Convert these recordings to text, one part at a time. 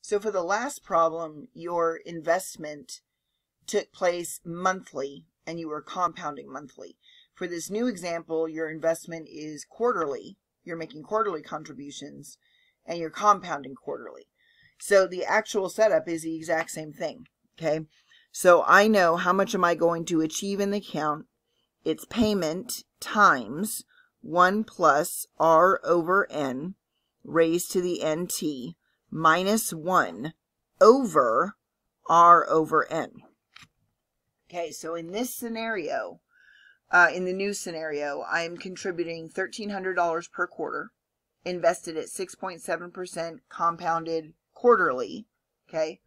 So for the last problem, your investment took place monthly and you were compounding monthly. For this new example, your investment is quarterly. You're making quarterly contributions and you're compounding quarterly. So the actual setup is the exact same thing. Okay. So I know how much am I going to achieve in the account. It's payment times 1 plus R over N raised to the NT minus 1 over R over N. Okay, so in this scenario, in the new scenario, I'm contributing $1,300 per quarter, invested at 6.7% compounded quarterly. Okay,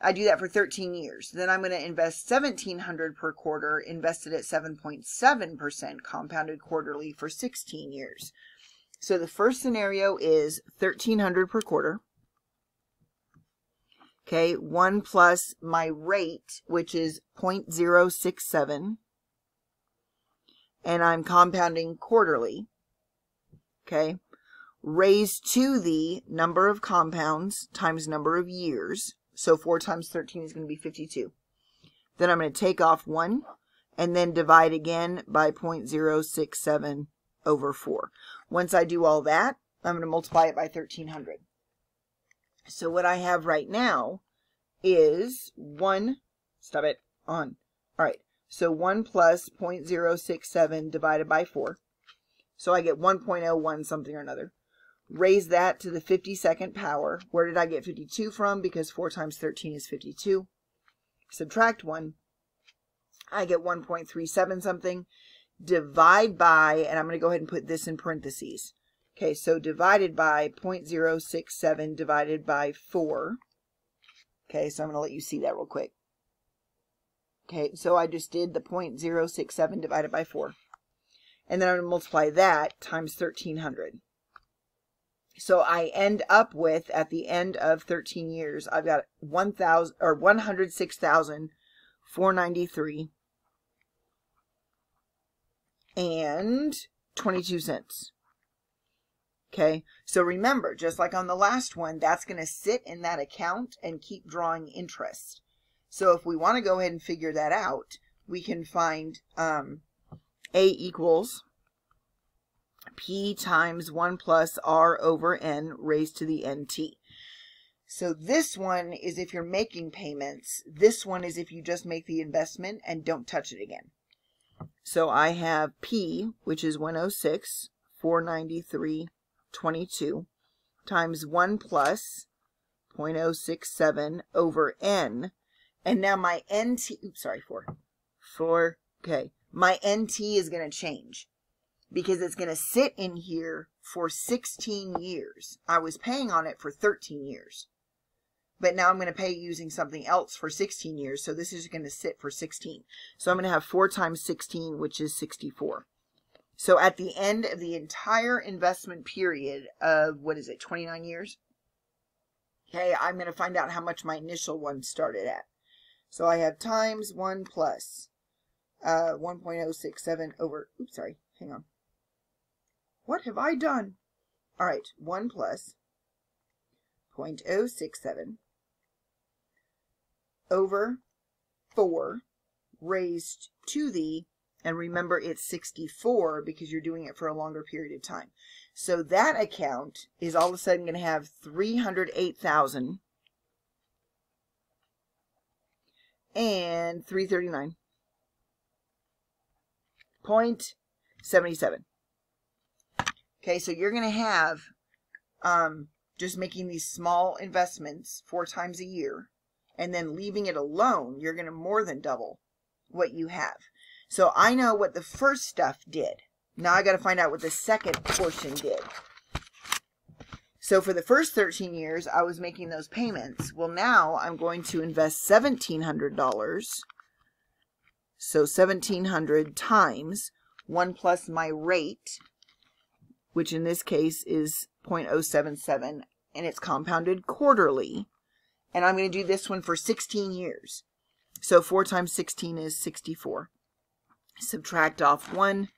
I do that for 13 years. Then I'm going to invest $1,700 per quarter, invested at 7.7% compounded quarterly for 16 years. So the first scenario is $1,300 per quarter. Okay, 1 plus my rate, which is 0.067. And I'm compounding quarterly. Okay, raised to the number of compounds times number of years. So 4 times 13 is going to be 52. Then I'm going to take off 1 and then divide again by 0.067 over 4. Once I do all that, I'm going to multiply it by 1,300. So what I have right now is 1, stop it, on. All right, so 1 plus 0.067 divided by 4. So I get 1.01 something or another. Raise that to the 52nd power. Where did I get 52 from? Because 4 times 13 is 52. Subtract 1. I get 1.37 something. Divide by, and I'm going to go ahead and put this in parentheses. Okay, so divided by 0.067 divided by 4. Okay, so I'm going to let you see that real quick. Okay, so I just did the 0.067 divided by 4. And then I'm going to multiply that times 1,300. So I end up with, at the end of 13 years, I've got 106,493 and 22 cents. Okay, so remember, just like on the last one, that's going to sit in that account and keep drawing interest. So if we want to go ahead and figure that out, we can find A equals P times 1 plus R over N raised to the NT. So this one is if you're making payments. This one is if you just make the investment and don't touch it again. So I have P, which is 106,493.22 times 1 plus 0.067 over N. And now my NT, oops, sorry, 4, okay. My NT is going to change because it's going to sit in here for 16 years. I was paying on it for 13 years. But now I'm going to pay using something else for 16 years. So this is going to sit for 16. So I'm going to have 4 times 16, which is 64. So at the end of the entire investment period of, 29 years? Okay, I'm going to find out how much my initial one started at. So I have times 1 plus 1.067 over, oops, sorry, hang on. What have I done? All right, 1 plus 0.067 over 4 raised to the, and remember it's 64 because you're doing it for a longer period of time. So that account is all of a sudden going to have 308,000 and 339.77. Okay, so you're going to have just making these small investments 4 times a year and then leaving it alone, you're going to more than double what you have. So I know what the first stuff did. Now I got to find out what the second portion did. So for the first 13 years, I was making those payments. Well, now I'm going to invest $1,700. So 1,700 times 1 plus my rate, which in this case is 0.077, and it's compounded quarterly. And I'm going to do this one for 16 years. So 4 times 16 is 64. Subtract off 1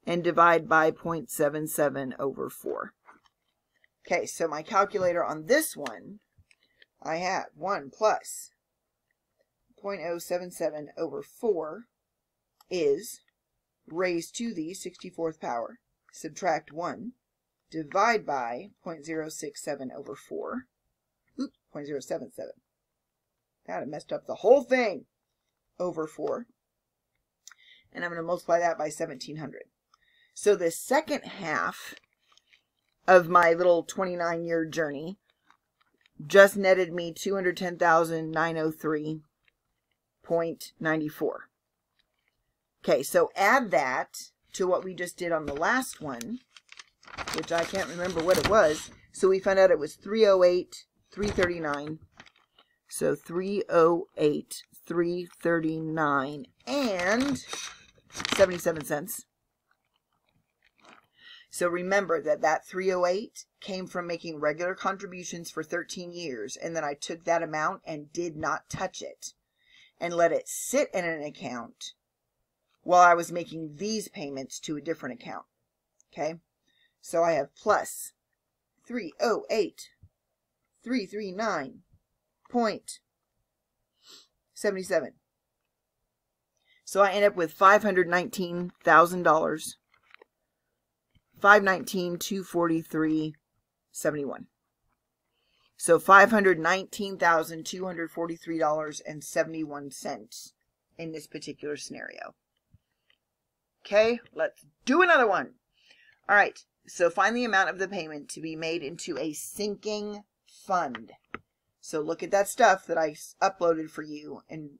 and divide by 0.77 over 4. Okay, so my calculator on this one I have 1 plus 0.077 over 4 is raised to the 64th power, subtract 1, divide by 0.067 over 4, oops, 0.077. That messed up the whole thing, over 4. And I'm going to multiply that by 1700. So the second half of my little 29-year journey just netted me $210,903.94. Okay, so add that to what we just did on the last one, which I can't remember what it was. So we found out it was 308,339. So 308,339 and 77 cents. So remember that 308 came from making regular contributions for 13 years, and then I took that amount and did not touch it and let it sit in an account while I was making these payments to a different account. Okay, so I have plus 308,339.77. So I end up with $519,000. $519,243.71. So $519,243.71 in this particular scenario. Okay, let's do another one. All right, so find the amount of the payment to be made into a sinking fund. So look at that stuff that I uploaded for you and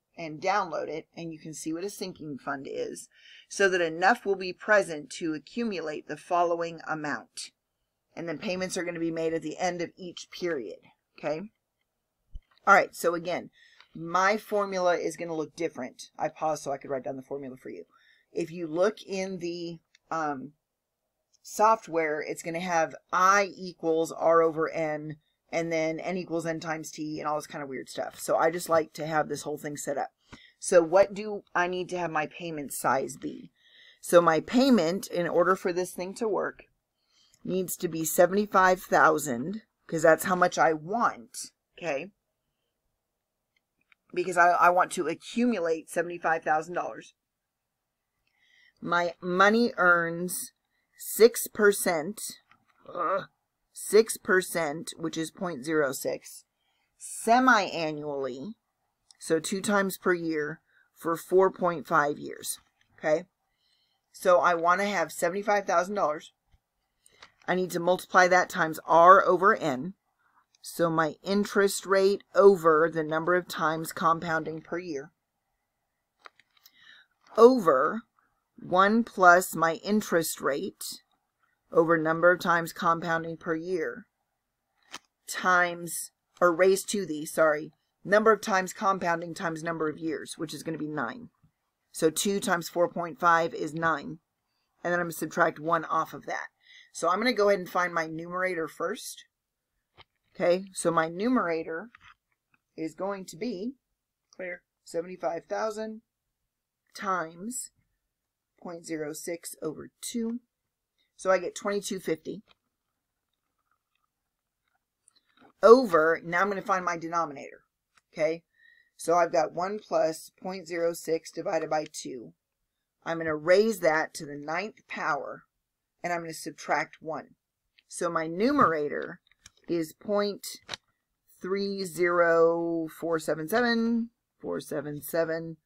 download it, and you can see what a sinking fund is, so that enough will be present to accumulate the following amount. And then payments are going to be made at the end of each period. Okay? All right, so again, my formula is going to look different. I paused so I could write down the formula for you. If you look in the software, it's going to have I equals R over N, and then N equals N times T, and all this kind of weird stuff. So I just like to have this whole thing set up. So what do I need to have my payment size be? So my payment, in order for this thing to work, needs to be $75,000, because that's how much I want, okay? Because I want to accumulate $75,000. My money earns 6%, 6%, which is 0.06, semi-annually, so 2 times per year for 4.5 years, okay? So I want to have $75,000. I need to multiply that times R over N. So my interest rate over the number of times compounding per year, over 1 plus my interest rate over number of times compounding per year, times, or raised to the, sorry, number of times compounding times number of years, which is going to be 9. So 2 times 4.5 is 9. And then I'm going to subtract 1 off of that. So I'm going to go ahead and find my numerator first. Okay, so my numerator is going to be, clear, 75,000 times 0.06 over 2. So I get 2250. Over, now I'm going to find my denominator. Okay, so I've got 1 plus 0.06 divided by 2. I'm going to raise that to the 9th power, and I'm going to subtract 1. So my numerator is 0.30477,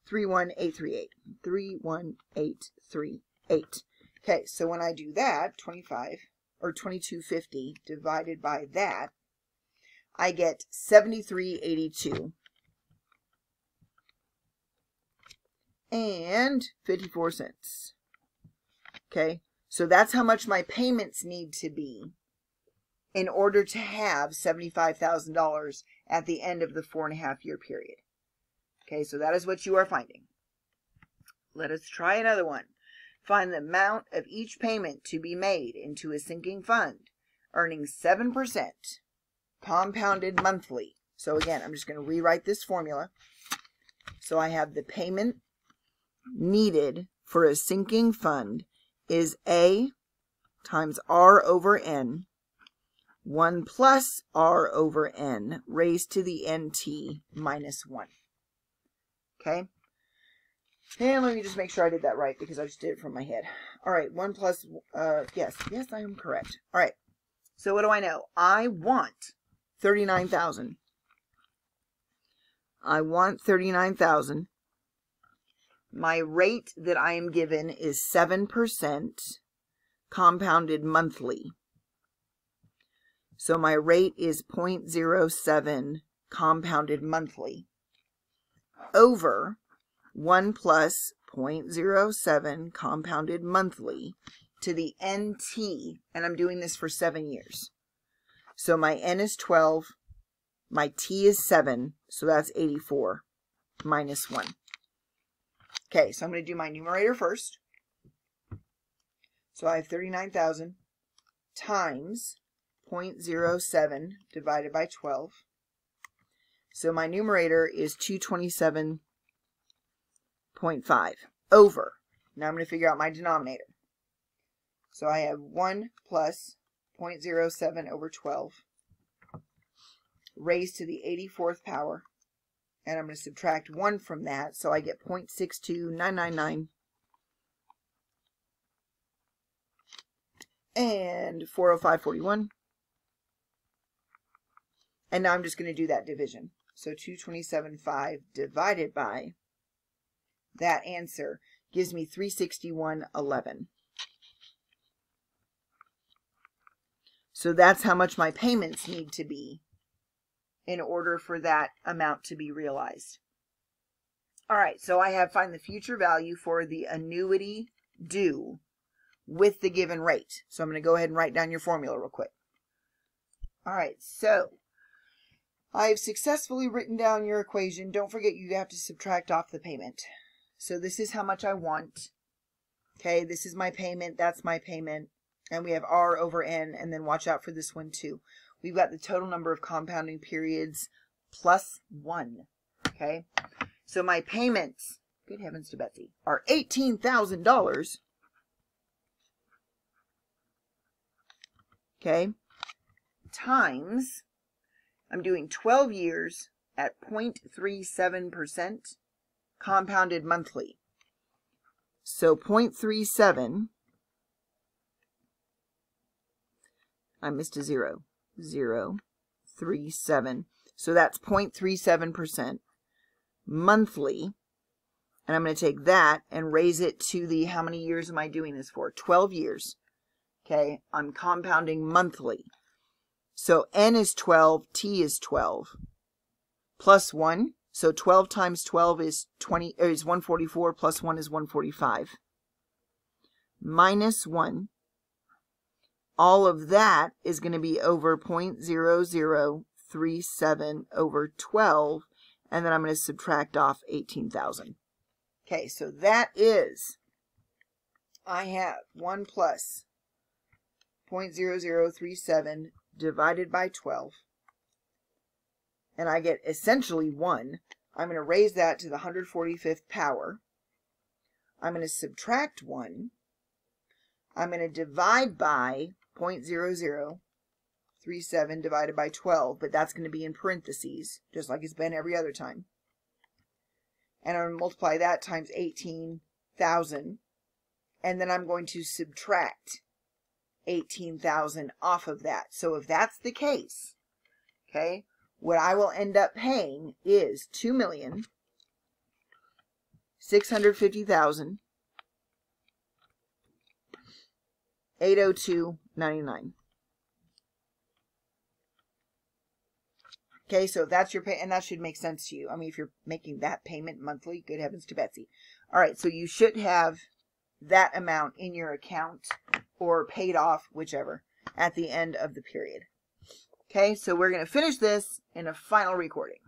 31838. 31838. Okay, so when I do that, 2250 divided by that, I get 7382 and 54 cents. Okay, so that's how much my payments need to be in order to have $75,000 at the end of the 4.5-year period. Okay, so that is what you are finding. Let us try another one. Find the amount of each payment to be made into a sinking fund, earning 7%, compounded monthly. So again, I'm just going to rewrite this formula. So I have the payment needed for a sinking fund is A times R over N 1 plus r over n raised to the nt minus 1. Okay? And let me just make sure I did that right because I just did it from my head. All right, 1 plus, yes, I am correct. All right, so what do I know? I want 39,000. I want 39,000. My rate that I am given is 7% compounded monthly. So my rate is 0.07 compounded monthly over 1 plus 0.07 compounded monthly to the NT, and I'm doing this for 7 years. So my N is 12, my T is 7, so that's 84 minus 1. Okay, so I'm going to do my numerator first. So I have 39,000 times 0.07 divided by 12. So my numerator is 227.5 over. Now I'm going to figure out my denominator. So I have 1 plus 0.07 over 12 raised to the 84th power. And I'm going to subtract 1 from that, so I get 0.62999. And 405.41. And now I'm just going to do that division. So 227.5 divided by that answer gives me 361.11. So that's how much my payments need to be in order for that amount to be realized. All right, so I have find the future value for the annuity due with the given rate. So I'm going to go ahead and write down your formula real quick. All right, so I've successfully written down your equation. Don't forget you have to subtract off the payment. So this is how much I want. Okay, this is my payment, that's my payment. And we have R over N, and then watch out for this one too. We've got the total number of compounding periods plus 1. Okay, so my payments, good heavens to Betsy, are $18,000. Okay, times, I'm doing 12 years at 0.37% compounded monthly. So 0.37, I missed a 0, 0.37. So that's 0.37% monthly. And I'm going to take that and raise it to the, how many years am I doing this for? 12 years. Okay, I'm compounding monthly. So N is 12, T is 12, plus 1. So 12 times 12 is 144, plus 1 is 145. Minus 1. All of that is going to be over 0.0037 over 12, and then I'm going to subtract off 18,000. Okay, so that is, I have 1 plus 0.0037 divided by 12, and I get essentially 1. I'm going to raise that to the 145th power. I'm going to subtract 1. I'm going to divide by 0.0037 divided by 12, but that's going to be in parentheses, just like it's been every other time. And I'm going to multiply that times 18,000, and then I'm going to subtract 18,000 off of that. So if that's the case, okay, what I will end up paying is 2,650,000 $802.99. Okay, so that's your pay, and that should make sense to you. I mean, if you're making that payment monthly, good heavens to Betsy. All right, so you should have that amount in your account or paid off, whichever, at the end of the period. Okay, so we're going to finish this in a final recording.